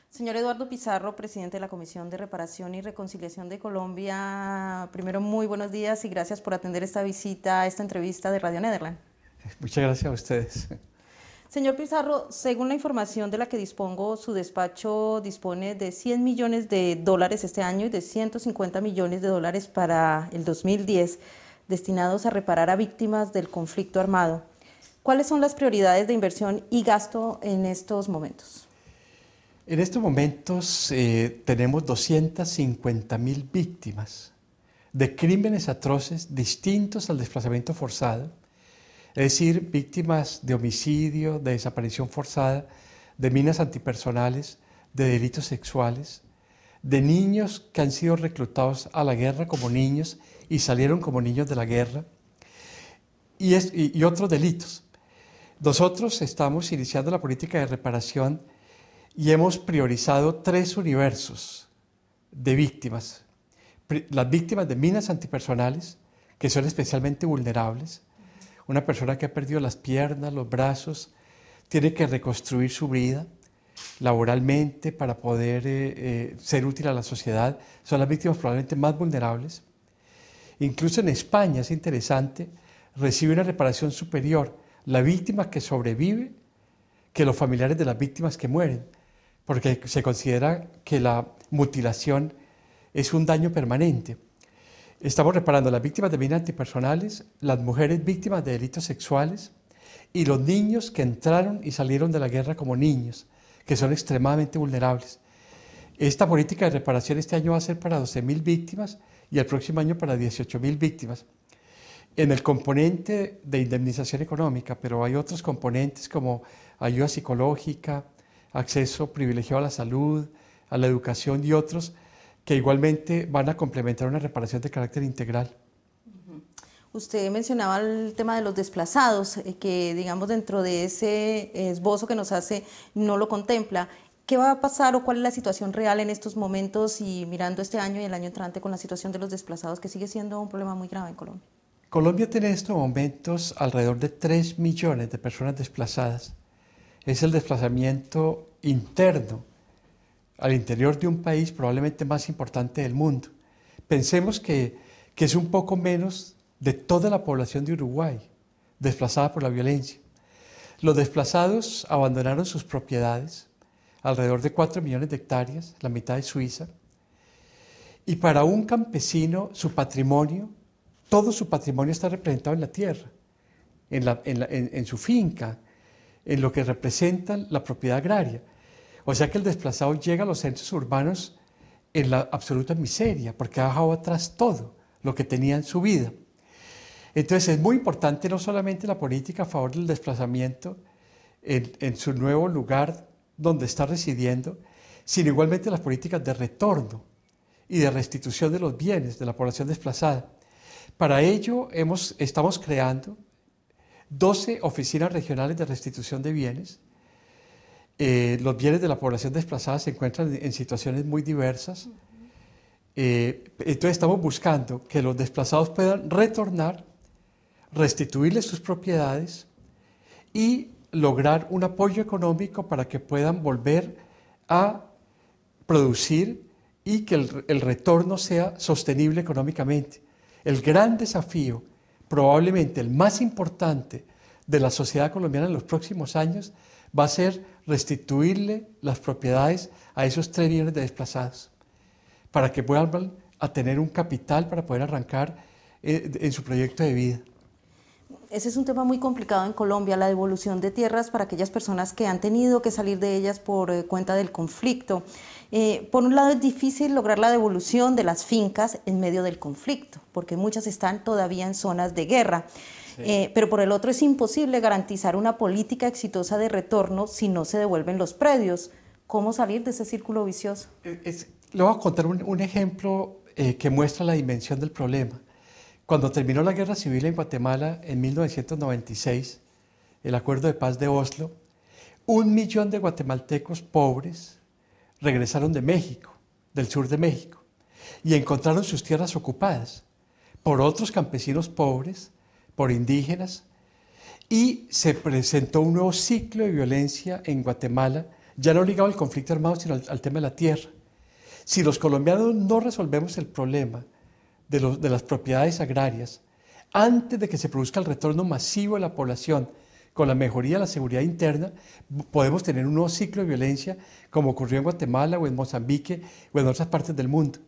Señor Eduardo Pizarro, presidente de la Comisión de Reparación y Reconciliación de Colombia, primero muy buenos días y gracias por atender esta visita, esta entrevista de Radio Nederland. Muchas gracias a ustedes. Señor Pizarro, según la información de la que dispongo, su despacho dispone de 100 millones de dólares este año y de 150 millones de dólares para el 2010, destinados a reparar a víctimas del conflicto armado. ¿Cuáles son las prioridades de inversión y gasto en estos momentos? En estos momentos tenemos 250.000 víctimas de crímenes atroces distintos al desplazamiento forzado, es decir, víctimas de homicidio, de desaparición forzada, de minas antipersonales, de delitos sexuales, de niños que han sido reclutados a la guerra como niños y salieron como niños de la guerra, y otros delitos. Nosotros estamos iniciando la política de reparación y hemos priorizado 3 universos de víctimas. Las víctimas de minas antipersonales, que son especialmente vulnerables. Una persona que ha perdido las piernas, los brazos, tiene que reconstruir su vida laboralmente para poder ser útil a la sociedad. Son las víctimas probablemente más vulnerables. Incluso en España, es interesante, recibe una reparación superior la víctima que sobrevive que los familiares de las víctimas que mueren, porque se considera que la mutilación es un daño permanente. Estamos reparando las víctimas de minas antipersonales, las mujeres víctimas de delitos sexuales y los niños que entraron y salieron de la guerra como niños, que son extremadamente vulnerables. Esta política de reparación este año va a ser para 12.000 víctimas y el próximo año para 18.000 víctimas. En el componente de indemnización económica, pero hay otros componentes como ayuda psicológica, acceso privilegiado a la salud, a la educación y otros que igualmente van a complementar una reparación de carácter integral. Usted mencionaba el tema de los desplazados, que digamos dentro de ese esbozo que nos hace no lo contempla. ¿Qué va a pasar o cuál es la situación real en estos momentos y mirando este año y el año entrante con la situación de los desplazados, que sigue siendo un problema muy grave en Colombia? Colombia tiene en estos momentos alrededor de 3 millones de personas desplazadas. Es el desplazamiento interno al interior de un país probablemente más importante del mundo. Pensemos que es un poco menos de toda la población de Uruguay, desplazada por la violencia. Los desplazados abandonaron sus propiedades, alrededor de 4 millones de hectáreas, la mitad de Suiza, y para un campesino su patrimonio, todo su patrimonio está representado en la tierra, en su finca, en lo que representa la propiedad agraria. O sea que el desplazado llega a los centros urbanos en la absoluta miseria, porque ha dejado atrás todo lo que tenía en su vida. Entonces es muy importante no solamente la política a favor del desplazamiento en su nuevo lugar donde está residiendo, sino igualmente las políticas de retorno y de restitución de los bienes de la población desplazada. Para ello estamos creando 12 oficinas regionales de restitución de bienes. Los bienes de la población desplazada se encuentran en situaciones muy diversas. Entonces estamos buscando que los desplazados puedan retornar, restituirles sus propiedades y lograr un apoyo económico para que puedan volver a producir y que el retorno sea sostenible económicamente. El gran desafío, probablemente el más importante de la sociedad colombiana en los próximos años, va a ser restituirle las propiedades a esos 3 millones de desplazados, para que vuelvan a tener un capital para poder arrancar en su proyecto de vida. Ese es un tema muy complicado en Colombia, la devolución de tierras para aquellas personas que han tenido que salir de ellas por cuenta del conflicto. Por un lado es difícil lograr la devolución de las fincas en medio del conflicto, porque muchas están todavía en zonas de guerra. Sí. Pero por el otro es imposible garantizar una política exitosa de retorno si no se devuelven los predios. ¿Cómo salir de ese círculo vicioso? Le voy a contar un ejemplo que muestra la dimensión del problema. Cuando terminó la guerra civil en Guatemala en 1996, el acuerdo de paz de Oslo, 1 millón de guatemaltecos pobres regresaron de México, del sur de México, y encontraron sus tierras ocupadas por otros campesinos pobres, por indígenas, y se presentó un nuevo ciclo de violencia en Guatemala ya no ligado al conflicto armado, sino al tema de la tierra. Si los colombianos no resolvemos el problema de las propiedades agrarias, antes de que se produzca el retorno masivo de la población con la mejoría de la seguridad interna, podemos tener un nuevo ciclo de violencia como ocurrió en Guatemala o en Mozambique o en otras partes del mundo.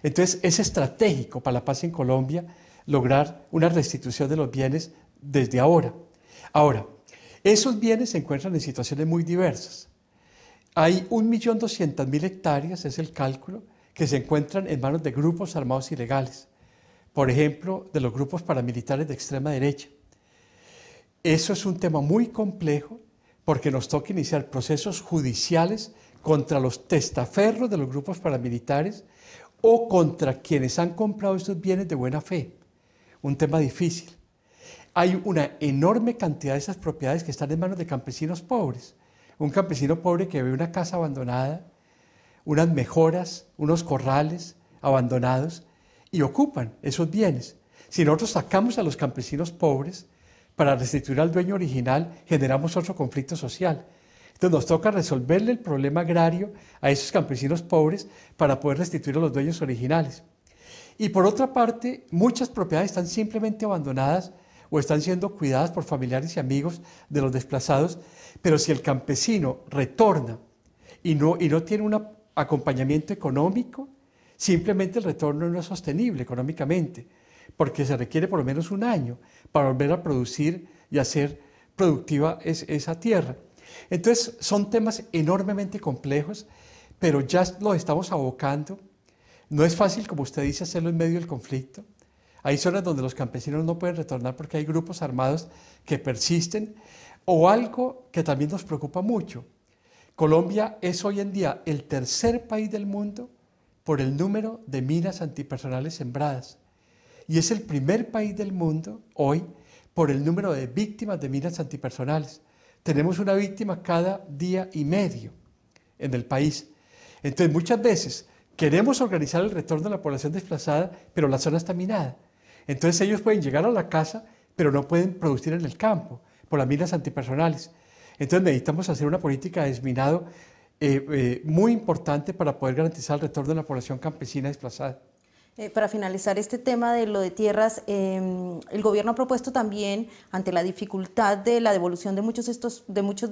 Entonces es estratégico para la paz en Colombia lograr una restitución de los bienes desde ahora. Ahora, esos bienes se encuentran en situaciones muy diversas. Hay 1.200.000 hectáreas, es el cálculo, que se encuentran en manos de grupos armados ilegales. Por ejemplo, de los grupos paramilitares de extrema derecha. Eso es un tema muy complejo porque nos toca iniciar procesos judiciales contra los testaferros de los grupos paramilitares o contra quienes han comprado estos bienes de buena fe. Un tema difícil. Hay una enorme cantidad de esas propiedades que están en manos de campesinos pobres. Un campesino pobre que ve una casa abandonada, unas mejoras, unos corrales abandonados y ocupan esos bienes. Si nosotros sacamos a los campesinos pobres para restituir al dueño original, generamos otro conflicto social. Entonces nos toca resolverle el problema agrario a esos campesinos pobres para poder restituir a los dueños originales. Y por otra parte, muchas propiedades están simplemente abandonadas o están siendo cuidadas por familiares y amigos de los desplazados, pero si el campesino retorna y no tiene un acompañamiento económico, simplemente el retorno no es sostenible económicamente, porque se requiere por lo menos un año para volver a producir y hacer productiva esa tierra. Entonces son temas enormemente complejos, pero ya lo estamos abocando. No es fácil, como usted dice, hacerlo en medio del conflicto. Hay zonas donde los campesinos no pueden retornar porque hay grupos armados que persisten, o algo que también nos preocupa mucho. Colombia es hoy en día el tercer país del mundo por el número de minas antipersonales sembradas. Y es el primer país del mundo hoy por el número de víctimas de minas antipersonales. Tenemos una víctima cada día y medio en el país. Entonces muchas veces queremos organizar el retorno de la población desplazada, pero la zona está minada. Entonces ellos pueden llegar a la casa, pero no pueden producir en el campo por las minas antipersonales. Entonces necesitamos hacer una política de desminado muy importante para poder garantizar el retorno de la población campesina desplazada. Para finalizar este tema de lo de tierras, el gobierno ha propuesto también, ante la dificultad de la devolución de muchos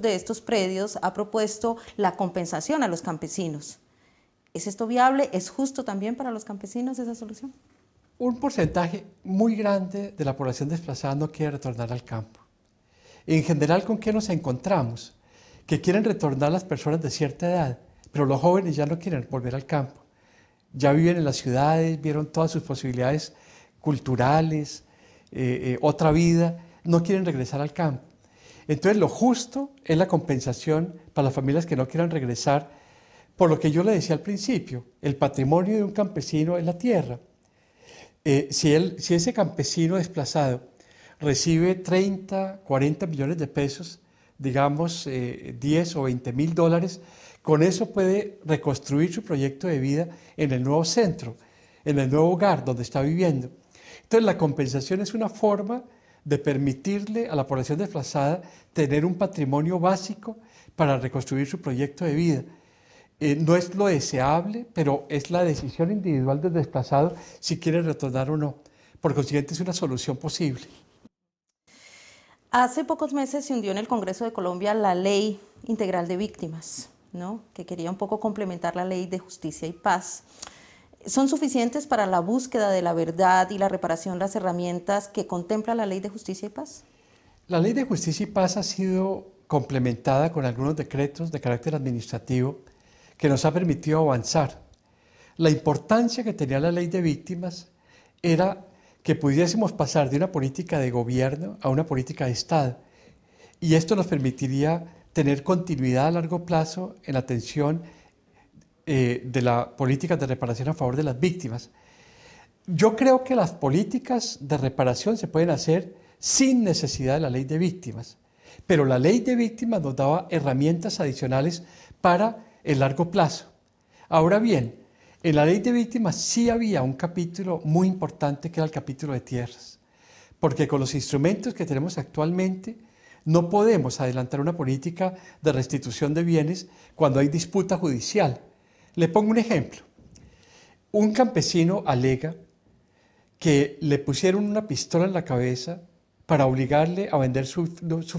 de estos predios, ha propuesto la compensación a los campesinos. ¿Es esto viable? ¿Es justo también para los campesinos esa solución? Un porcentaje muy grande de la población desplazada no quiere retornar al campo. En general, ¿con qué nos encontramos? Que quieren retornar las personas de cierta edad, pero los jóvenes ya no quieren volver al campo. Ya viven en las ciudades, vieron todas sus posibilidades culturales, otra vida, no quieren regresar al campo. Entonces lo justo es la compensación para las familias que no quieran regresar, por lo que yo le decía al principio, el patrimonio de un campesino es la tierra. Si ese campesino desplazado recibe 30, 40 millones de pesos, digamos 10 o 20 mil dólares, con eso puede reconstruir su proyecto de vida en el nuevo centro, en el nuevo hogar donde está viviendo. Entonces la compensación es una forma de permitirle a la población desplazada tener un patrimonio básico para reconstruir su proyecto de vida. No es lo deseable, pero es la decisión individual del desplazado si quiere retornar o no. Por consiguiente, es una solución posible. Hace pocos meses se hundió en el Congreso de Colombia la Ley Integral de Víctimas, ¿no?, que quería un poco complementar la Ley de Justicia y Paz. ¿Son suficientes para la búsqueda de la verdad y la reparación las herramientas que contempla la Ley de Justicia y Paz? La Ley de Justicia y Paz ha sido complementada con algunos decretos de carácter administrativo que nos ha permitido avanzar. La importancia que tenía la Ley de Víctimas era que pudiésemos pasar de una política de gobierno a una política de Estado. Y esto nos permitiría tener continuidad a largo plazo en la atención de la política de reparación a favor de las víctimas. Yo creo que las políticas de reparación se pueden hacer sin necesidad de la Ley de Víctimas, pero la Ley de Víctimas nos daba herramientas adicionales para el largo plazo. Ahora bien, en la Ley de Víctimas sí había un capítulo muy importante que era el capítulo de tierras, porque con los instrumentos que tenemos actualmente No podemos adelantar una política de restitución de bienes cuando hay disputa judicial. Le pongo un ejemplo. Un campesino alega que le pusieron una pistola en la cabeza para obligarle a vender su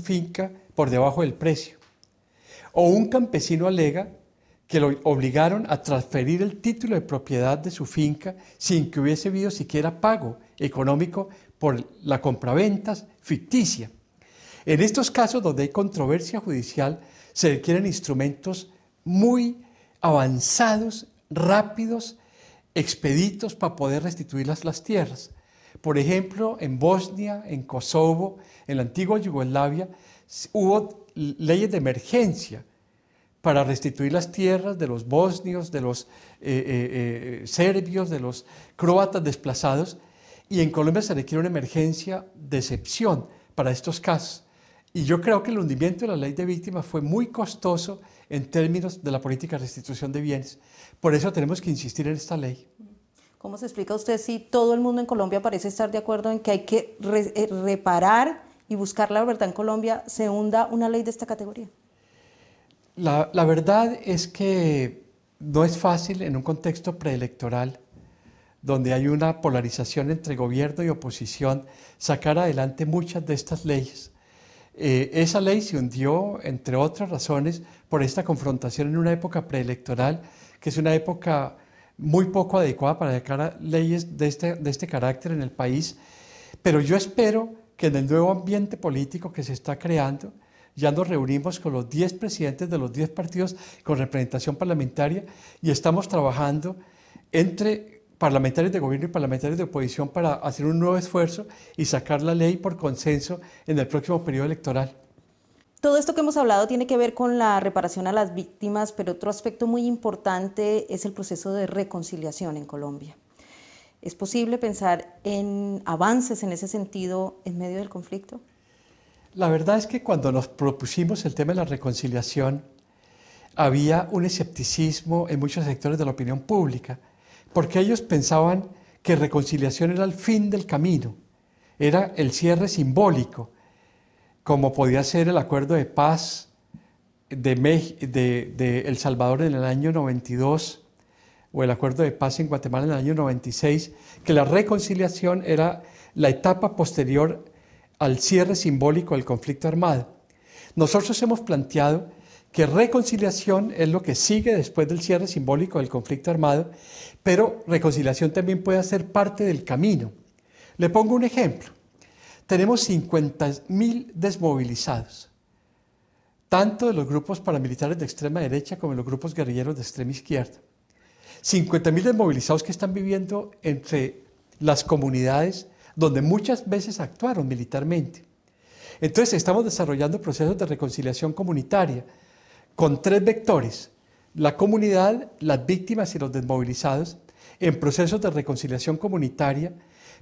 finca por debajo del precio. O un campesino alega que lo obligaron a transferir el título de propiedad de su finca sin que hubiese habido siquiera pago económico por la compraventas ficticia. En estos casos donde hay controversia judicial se requieren instrumentos muy avanzados, rápidos, expeditos para poder restituir las tierras. Por ejemplo, en Bosnia, en Kosovo, en la antigua Yugoslavia, hubo leyes de emergencia para restituir las tierras de los bosnios, de los serbios, de los croatas desplazados, y en Colombia se requiere una emergencia de excepción para estos casos. Y yo creo que el hundimiento de la ley de víctimas fue muy costoso en términos de la política de restitución de bienes. Por eso tenemos que insistir en esta ley. ¿Cómo se explica usted si todo el mundo en Colombia parece estar de acuerdo en que hay que reparar y buscar la verdad en Colombia, se hunda una ley de esta categoría? La verdad es que no es fácil en un contexto preelectoral donde hay una polarización entre gobierno y oposición sacar adelante muchas de estas leyes. Esa ley se hundió, entre otras razones, por esta confrontación en una época preelectoral, que es una época muy poco adecuada para sacar leyes de este carácter en el país, pero yo espero que en el nuevo ambiente político que se está creando, ya nos reunimos con los 10 presidentes de los 10 partidos con representación parlamentaria y estamos trabajando entre parlamentarios de gobierno y parlamentarios de oposición para hacer un nuevo esfuerzo y sacar la ley por consenso en el próximo periodo electoral. Todo esto que hemos hablado tiene que ver con la reparación a las víctimas, pero otro aspecto muy importante es el proceso de reconciliación en Colombia. ¿Es posible pensar en avances en ese sentido en medio del conflicto? La verdad es que cuando nos propusimos el tema de la reconciliación, había un escepticismo en muchos sectores de la opinión pública, porque ellos pensaban que reconciliación era el fin del camino, era el cierre simbólico, como podía ser el acuerdo de paz de El Salvador en el año 92 o el acuerdo de paz en Guatemala en el año 96, que la reconciliación era la etapa posterior al cierre simbólico del conflicto armado. Nosotros hemos planteado que reconciliación es lo que sigue después del cierre simbólico del conflicto armado, pero reconciliación también puede ser parte del camino. Le pongo un ejemplo. Tenemos 50.000 desmovilizados, tanto de los grupos paramilitares de extrema derecha como de los grupos guerrilleros de extrema izquierda. 50.000 desmovilizados que están viviendo entre las comunidades donde muchas veces actuaron militarmente. Entonces estamos desarrollando procesos de reconciliación comunitaria con 3 vectores: la comunidad, las víctimas y los desmovilizados, en procesos de reconciliación comunitaria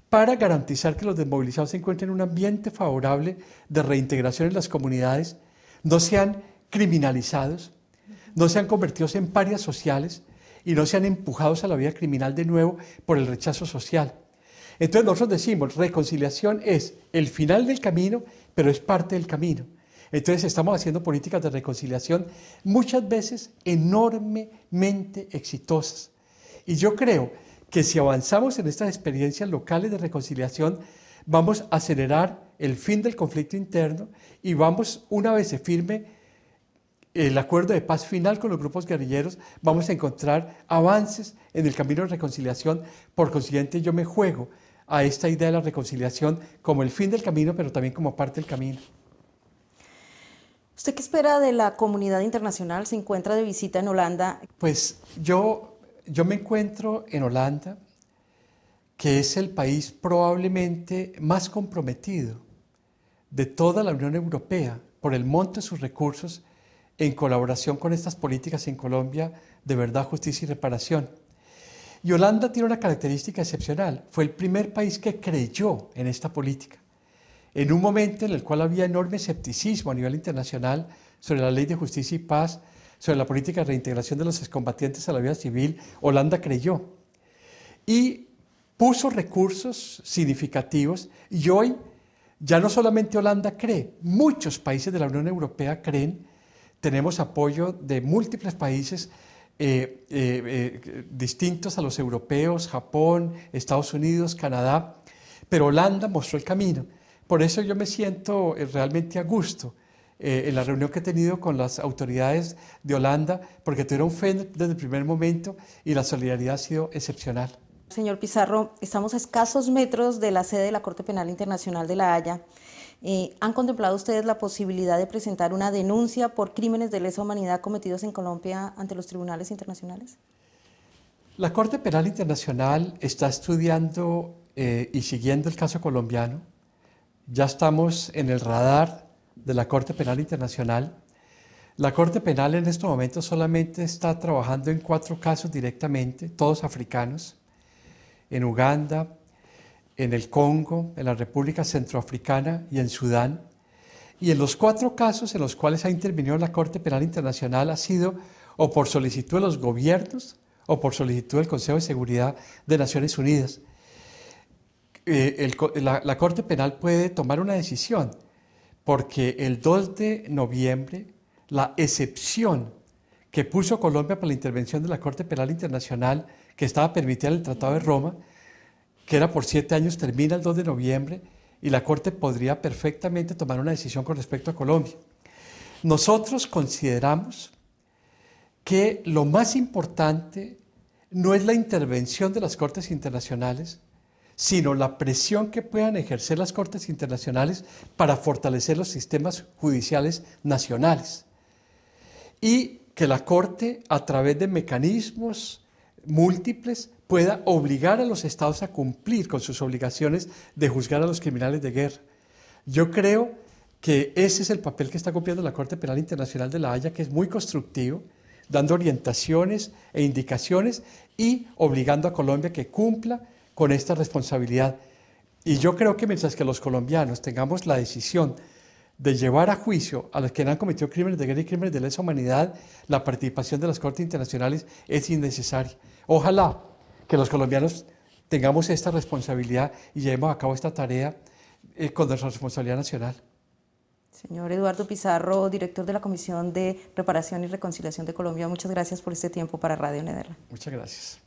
para garantizar que los desmovilizados se encuentren en un ambiente favorable de reintegración en las comunidades, no sean criminalizados, no sean convertidos en parias sociales y no sean empujados a la vida criminal de nuevo por el rechazo social. Entonces nosotros decimos, reconciliación es el final del camino, pero es parte del camino. Entonces estamos haciendo políticas de reconciliación muchas veces enormemente exitosas. Y yo creo que si avanzamos en estas experiencias locales de reconciliación, vamos a acelerar el fin del conflicto interno y vamos, una vez se firme el acuerdo de paz final con los grupos guerrilleros, vamos a encontrar avances en el camino de reconciliación. Por consiguiente, yo me juego a esta idea de la reconciliación como el fin del camino, pero también como parte del camino. ¿Usted qué espera de la comunidad internacional? ¿Se encuentra de visita en Holanda? Pues yo me encuentro en Holanda, que es el país probablemente más comprometido de toda la Unión Europea por el monto de sus recursos en colaboración con estas políticas en Colombia de verdad, justicia y reparación. Y Holanda tiene una característica excepcional, fue el primer país que creyó en esta política. En un momento en el cual había enorme escepticismo a nivel internacional sobre la ley de justicia y paz, sobre la política de reintegración de los excombatientes a la vida civil, Holanda creyó y puso recursos significativos y hoy Ya no solamente Holanda cree, muchos países de la Unión Europea creen, tenemos apoyo de múltiples países distintos a los europeos, Japón, Estados Unidos, Canadá, pero Holanda mostró el camino. Por eso yo me siento realmente a gusto en la reunión que he tenido con las autoridades de Holanda, porque tuvieron fe desde el primer momento y la solidaridad ha sido excepcional. Señor Pizarro, estamos a escasos metros de la sede de la Corte Penal Internacional de La Haya. ¿Han contemplado ustedes la posibilidad de presentar una denuncia por crímenes de lesa humanidad cometidos en Colombia ante los tribunales internacionales? La Corte Penal Internacional está estudiando y siguiendo el caso colombiano. Ya estamos en el radar de la Corte Penal Internacional. La Corte Penal en estos momentos solamente está trabajando en 4 casos directamente, todos africanos, en Uganda, en el Congo, en la República Centroafricana y en Sudán. Y en los 4 casos en los cuales ha intervenido la Corte Penal Internacional ha sido o por solicitud de los gobiernos o por solicitud del Consejo de Seguridad de Naciones Unidas. La Corte Penal puede tomar una decisión porque el 2 de noviembre la excepción que puso Colombia para la intervención de la Corte Penal Internacional, que estaba permitida en el Tratado de Roma, que era por 7 años, termina el 2 de noviembre y la Corte podría perfectamente tomar una decisión con respecto a Colombia. Nosotros consideramos que lo más importante no es la intervención de las Cortes Internacionales, sino la presión que puedan ejercer las Cortes Internacionales para fortalecer los sistemas judiciales nacionales. Y que la Corte, a través de mecanismos múltiples, pueda obligar a los estados a cumplir con sus obligaciones de juzgar a los criminales de guerra. Yo creo que ese es el papel que está cumpliendo la Corte Penal Internacional de La Haya, que es muy constructivo, dando orientaciones e indicaciones y obligando a Colombia que cumpla con esta responsabilidad. Y yo creo que mientras que los colombianos tengamos la decisión de llevar a juicio a los que han cometido crímenes de guerra y crímenes de lesa humanidad, la participación de las Cortes Internacionales es innecesaria. Ojalá que los colombianos tengamos esta responsabilidad y llevemos a cabo esta tarea con nuestra responsabilidad nacional. Señor Eduardo Pizarro, director de la Comisión de Reparación y Reconciliación de Colombia, muchas gracias por este tiempo para Radio Nederland. Muchas gracias.